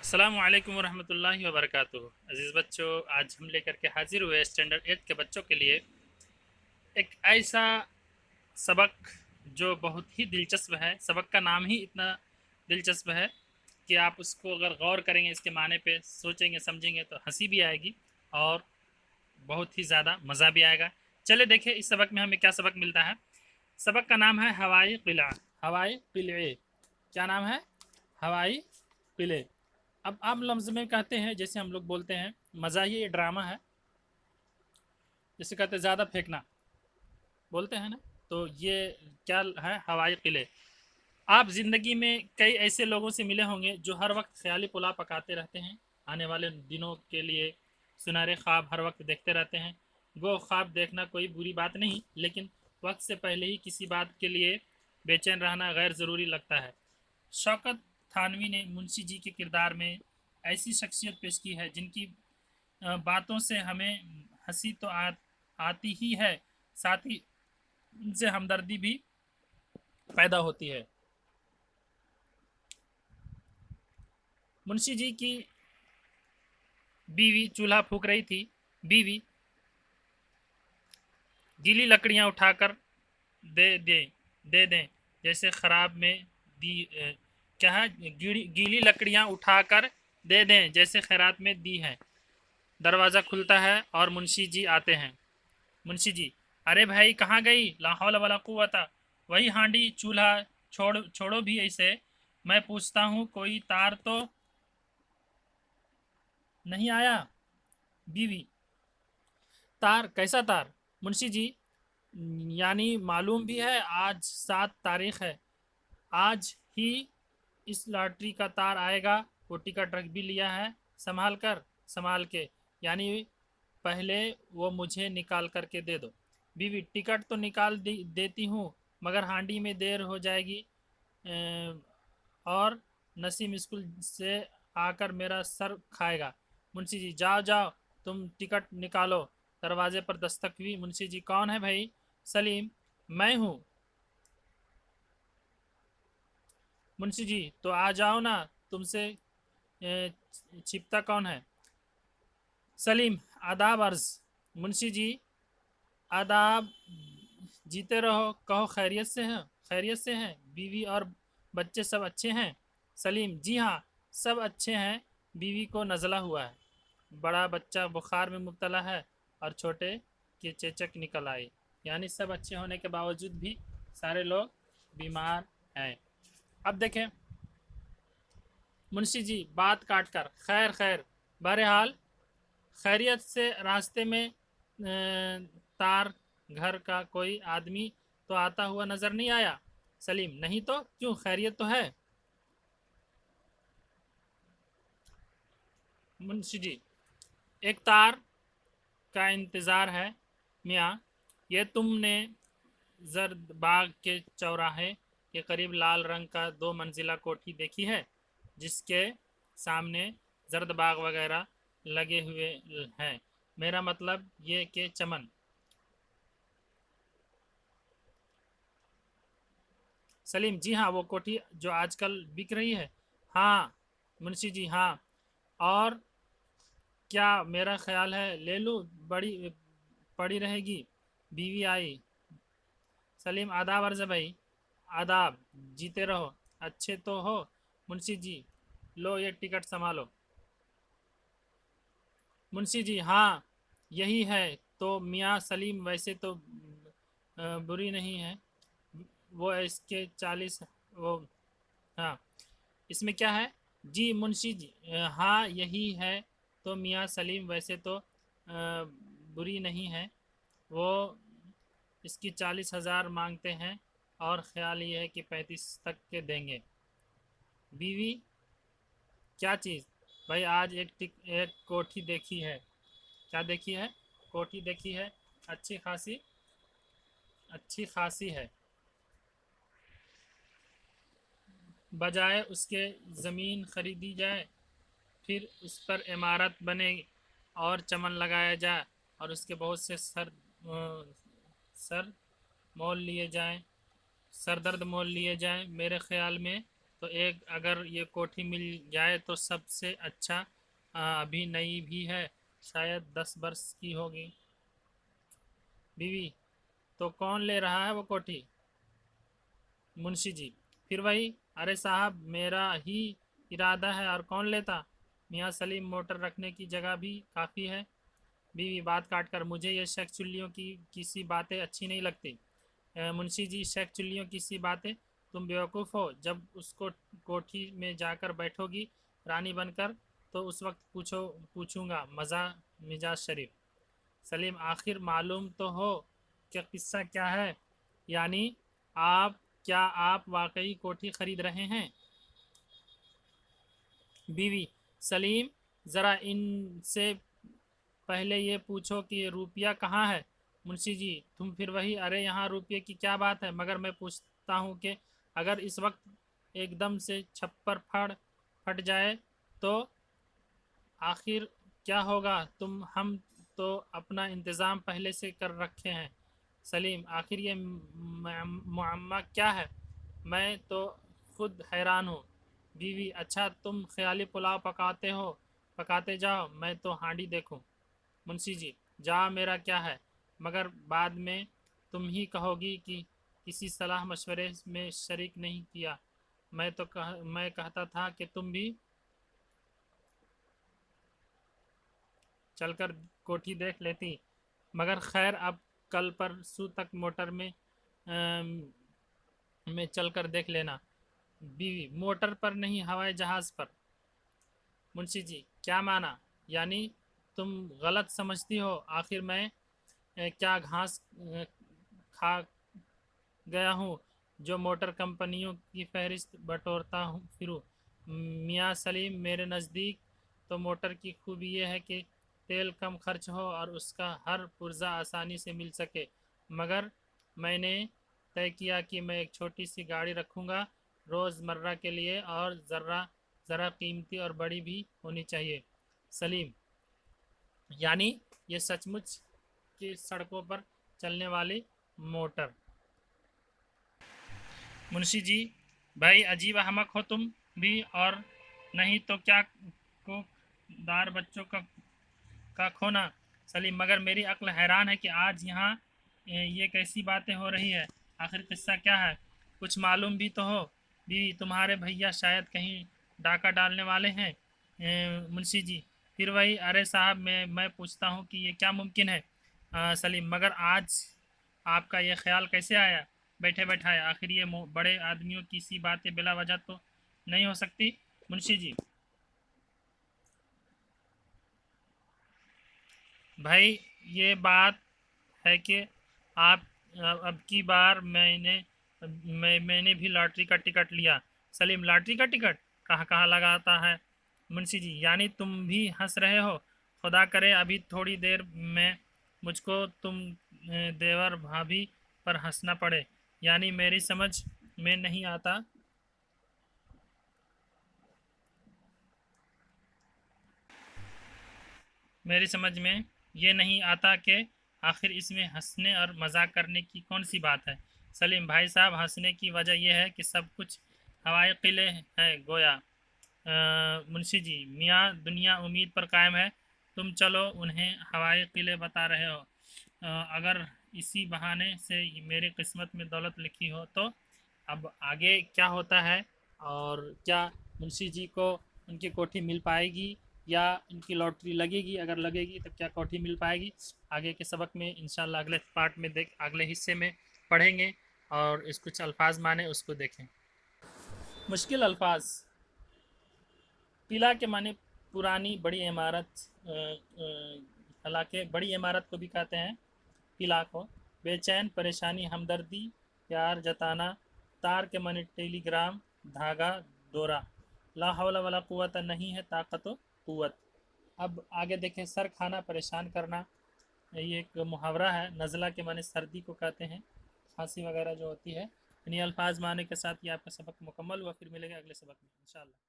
अस्सलामु अलैकुम वरहमतुल्लाहि वबरकातुहू। अज़ीज़ बच्चों, आज हम लेकर के हाजिर हुए स्टैंडर्ड 8 के बच्चों के लिए एक ऐसा सबक जो बहुत ही दिलचस्प है। सबक का नाम ही इतना दिलचस्प है कि आप उसको अगर गौर करेंगे, इसके माने पे सोचेंगे समझेंगे तो हंसी भी आएगी और बहुत ही ज़्यादा मज़ा भी आएगा। चले देखिए इस सबक में हमें क्या सबक मिलता है। सबक का नाम है हवाई किला। हवाई किले, क्या नाम है? हवाई किले। अब आम लफ्ज़ में कहते हैं, जैसे हम लोग बोलते हैं मज़ाही ये ड्रामा है, जैसे कहते हैं ज़्यादा फेंकना बोलते हैं ना, तो ये क्या है? हवाई किले। आप ज़िंदगी में कई ऐसे लोगों से मिले होंगे जो हर वक्त ख्याली पुलाव पकाते रहते हैं, आने वाले दिनों के लिए सुनहरे ख्वाब हर वक्त देखते रहते हैं। वो ख्वाब देखना कोई बुरी बात नहीं, लेकिन वक्त से पहले ही किसी बात के लिए बेचैन रहना गैर ज़रूरी लगता है। शौकत थानवी ने मुंशी जी के किरदार में ऐसी शख्सियत पेश की है जिनकी बातों से हमें हंसी तो आती ही है, साथ ही उनसे हमदर्दी भी पैदा होती है। मुंशी जी की बीवी चूल्हा फूंक रही थी। बीवी गीली लकड़ियां उठाकर दे दे दे दें जैसे खराब में दी क्या है? गीली लकड़ियां उठाकर दे दें जैसे खैरात में दी है। दरवाज़ा खुलता है और मुंशी जी आते हैं। मुंशी जी, अरे भाई कहाँ गई? ला हौल वला कुव्वता। वही हांडी चूल्हा, छोड़ो भी ऐसे। मैं पूछता हूँ कोई तार तो नहीं आया? बीवी, तार? कैसा तार? मुंशी जी, यानी मालूम भी है आज 7 तारीख है। आज ही इस लॉटरी का तार आएगा। वो टिकट रख भी लिया है, संभाल के, यानी पहले वो मुझे निकाल करके दे दो। बीवी, टिकट तो निकाल देती हूँ, मगर हांडी में देर हो जाएगी और नसीम स्कूल से आकर मेरा सर खाएगा। मुंशी जी, जाओ जाओ, तुम टिकट निकालो। दरवाजे पर दस्तक हुई। मुंशी जी, कौन है भाई? सलीम, मैं हूँ। मुंशी जी, तो आ जाओ ना, तुमसे छिपता कौन है? सलीम, आदाब अर्ज। मुंशी जी, आदाब। जीते रहो, कहो खैरियत से हैं? खैरियत से हैं। बीवी और बच्चे सब अच्छे हैं? सलीम, जी हाँ, सब अच्छे हैं। बीवी को नज़ला हुआ है, बड़ा बच्चा बुखार में मुब्तला है और छोटे की चेचक निकल आई। यानी सब अच्छे होने के बावजूद भी सारे लोग बीमार हैं। अब देखें, मुंशी जी बात काट कर, खैर खैर, बहरहाल खैरियत से। रास्ते में तार घर का कोई आदमी तो आता हुआ नज़र नहीं आया? सलीम, नहीं तो क्यों, खैरियत तो है। मुंशी जी, एक तार का इंतज़ार है मियाँ। ये तुमने जर्द बाग के चौराहे के करीब लाल रंग का 2 मंजिला कोठी देखी है, जिसके सामने जर्द बाग वगैरह लगे हुए हैं? मेरा मतलब ये कि चमन। सलीम, जी हाँ, वो कोठी जो आजकल बिक रही है। हाँ मुंशी जी, हाँ। और क्या, मेरा ख्याल है ले लूँ, बड़ी पड़ी रहेगी। बीवी आई। सलीम, आदाब अर्ज़ भाई। आदाब, जीते रहो, अच्छे तो हो? मुंशी जी, लो ये टिकट संभालो। मुंशी जी, हाँ यही है। तो मियाँ सलीम वैसे तो बुरी नहीं है। वो इसके 40, वो, हाँ, इसमें क्या है? जी मुंशी जी, हाँ यही है। तो मियाँ सलीम वैसे तो बुरी नहीं है। वो इसकी 40,000 मांगते हैं और ख्याल ये है कि 35 तक के देंगे। बीवी, क्या चीज़? भाई आज एक कोठी देखी है। क्या देखी है? कोठी देखी है, अच्छी खासी है। बजाय उसके ज़मीन खरीदी जाए, फिर उस पर इमारत बने और चमन लगाया जाए और उसके बहुत से सर मोल लिए जाएं, सरदर्द मोल लिए जाएं। मेरे ख्याल में तो एक अगर ये कोठी मिल जाए तो सबसे अच्छा। अभी नई भी है, शायद 10 वर्ष की होगी बीवी। तो कौन ले रहा है वो कोठी? मुंशी जी, फिर वही। अरे साहब, मेरा ही इरादा है, और कौन लेता? मियाँ सलीम, मोटर रखने की जगह भी काफ़ी है। बीवी बात काट कर, मुझे ये शेख चुल्लियों की किसी बातें अच्छी नहीं लगती। मुंशी जी, शेख चुल्लियों की सी बातें? तुम बेवकूफ़ हो। जब उसको कोठी में जाकर बैठोगी रानी बनकर, तो उस वक्त पूछूंगा मज़ा मिजाज शरीफ। सलीम, आखिर मालूम तो हो कि किस्सा क्या है। यानी आप क्या आप वाकई कोठी खरीद रहे हैं? बीवी, सलीम, ज़रा इनसे पहले ये पूछो कि रुपया कहाँ है। मुंशी जी, तुम फिर वही। अरे यहाँ रुपये की क्या बात है, मगर मैं पूछता हूँ कि अगर इस वक्त एकदम से छप्पर फट जाए तो आखिर क्या होगा? हम तो अपना इंतज़ाम पहले से कर रखे हैं। सलीम, आखिर ये मुअम्मा क्या है? मैं तो खुद हैरान हूँ। बीवी, अच्छा तुम ख्याली पुलाव पकाते जाओ, मैं तो हांडी देखूँ। मुंशी जी, जा, मेरा क्या है, मगर बाद में तुम ही कहोगी कि किसी सलाह मशवरे में शरीक नहीं किया। मैं कहता था कि तुम भी चलकर कोठी देख लेती, मगर खैर अब कल परसों तक मोटर में चलकर देख लेना। बीवी, मोटर पर नहीं, हवाई जहाज़ पर। मुंशी जी, क्या माना? यानी तुम गलत समझती हो। आखिर मैं क्या घास खा गया हूँ जो मोटर कंपनियों की फहरिस्त बटोरता हूँ फिरूँ? मियाँ सलीम, मेरे नज़दीक तो मोटर की खूबी यह है कि तेल कम खर्च हो और उसका हर पुर्जा आसानी से मिल सके। मगर मैंने तय किया कि मैं एक छोटी सी गाड़ी रखूँगा रोज़मर्रा के लिए, और ज़रा कीमती और बड़ी भी होनी चाहिए। सलीम, यानी ये सचमुच की सड़कों पर चलने वाली मोटर? मुंशी जी, भाई अजीब अहमक हो तुम भी, और नहीं तो क्या को दार बच्चों का खोना। सलीम, मगर मेरी अक्ल हैरान है कि आज यहाँ ये कैसी बातें हो रही है। आखिर किस्सा क्या है? कुछ मालूम भी तो हो। भी तुम्हारे भैया शायद कहीं डाका डालने वाले हैं। मुंशी जी, फिर वही। अरे साहब, मैं पूछता हूँ कि ये क्या मुमकिन है? सलीम, मगर आज आपका ये ख्याल कैसे आया बैठे बैठाए? आखिर ये बड़े आदमियों की सी बातें बिला वजह तो नहीं हो सकती। मुंशी जी, भाई ये बात है कि आप अब की बार मैंने भी लॉटरी का टिकट लिया। सलीम, लॉटरी का टिकट कहाँ कहाँ लगाता है? मुंशी जी, यानी तुम भी हंस रहे हो? खुदा करे अभी थोड़ी देर में मुझको तुम देवर भाभी पर हंसना पड़े। यानी मेरी समझ में ये नहीं आता कि आखिर इसमें हंसने और मजाक करने की कौन सी बात है। सलीम, भाई साहब, हंसने की वजह यह है कि सब कुछ हवाई किले हैं गोया। मुंशी जी, मियाँ दुनिया उम्मीद पर कायम है। तुम चलो उन्हें हवाई किले बता रहे हो। अगर इसी बहाने से मेरी किस्मत में दौलत लिखी हो तो। अब आगे क्या होता है, और क्या मुंशी जी को उनकी कोठी मिल पाएगी या इनकी लॉटरी लगेगी? अगर लगेगी तो क्या कोठी मिल पाएगी? आगे के सबक में इंशाल्लाह अगले पार्ट में अगले हिस्से में पढ़ेंगे, और इस कुछ अल्फाज माने उसको देखें। मुश्किल अल्फाज। किला के माने पुरानी बड़ी इमारत। हालांकि बड़ी इमारत को भी कहते हैं किला को। बेचैन, परेशानी, हमदर्दी, प्यार जताना। तार के माने टेलीग्राम, धागा, डोरा। ला हौला वला कुव्वत नहीं है ताकत व कुव्वत। अब आगे देखें। सर खाना, परेशान करना, ये एक मुहावरा है। नज़ला के माने सर्दी को कहते हैं, खांसी वगैरह जो होती है। इन्हीं अल्फाज माने के साथ ये आपका सबक मुकम्मल हुआ। फिर मिलेंगे अगले सबक में इंशाअल्लाह।